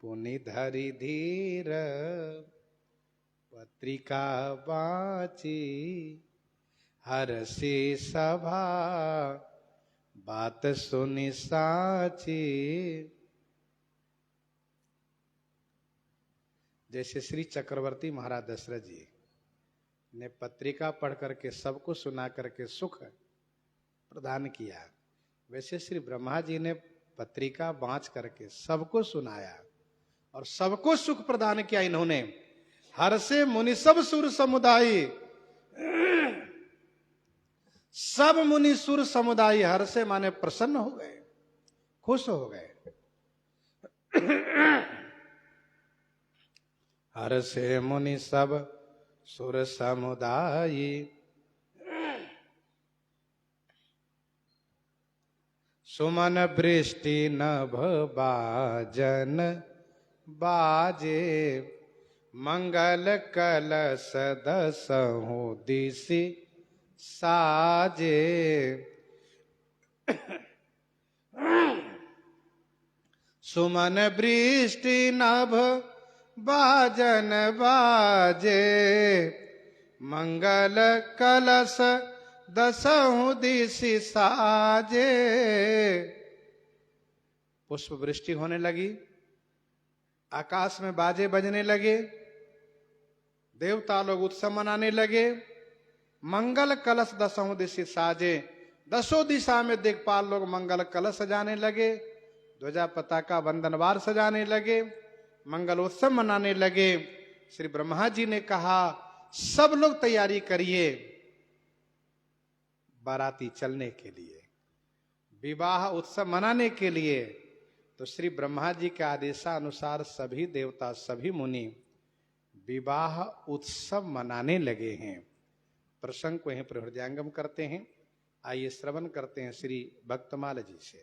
पुनि धरि धीर पत्रिका बाची, हर्षि सभा बात सुनि साची। जैसे श्री चक्रवर्ती महाराज दशरथ जी ने पत्रिका पढ़ करके सबको सुना करके सुख प्रदान किया, वैसे श्री ब्रह्मा जी ने पत्रिका बांच करके सबको सुनाया और सबको सुख प्रदान किया। इन्होंने हर से मुनि सब सुर समुदाय, सब मुनि सुर समुदाय, हर से माने प्रसन्न हो गए, खुश हो गए। हर से मुनि सब सुर समुदाय, सुमन वृष्टि नभ बाजन बाजे, मंगल कलश दसहु दिशि साजे, सुमन वृष्टि नभ बाजन बाजे, मंगल कलश दसहु दिशि साजे। पुष्प वृष्टि होने लगी, आकाश में बाजे बजने लगे, देवता लोग उत्सव मनाने लगे। मंगल कलश दसहु दिशि साजे, दसों दिशा में दिक्पाल लोग मंगल कलश सजाने लगे, ध्वजा पताका वंदनवार सजाने लगे, मंगल उत्सव मनाने लगे। श्री ब्रह्मा जी ने कहा सब लोग तैयारी करिए बाराती चलने के लिए, विवाह उत्सव मनाने के लिए। तो श्री ब्रह्मा जी के आदेशानुसार सभी देवता, सभी मुनि विवाह उत्सव मनाने लगे हैं। प्रसंग को यहीं पर हृदयांगम करते हैं। आइए श्रवण करते हैं श्री भक्तमाल जी से।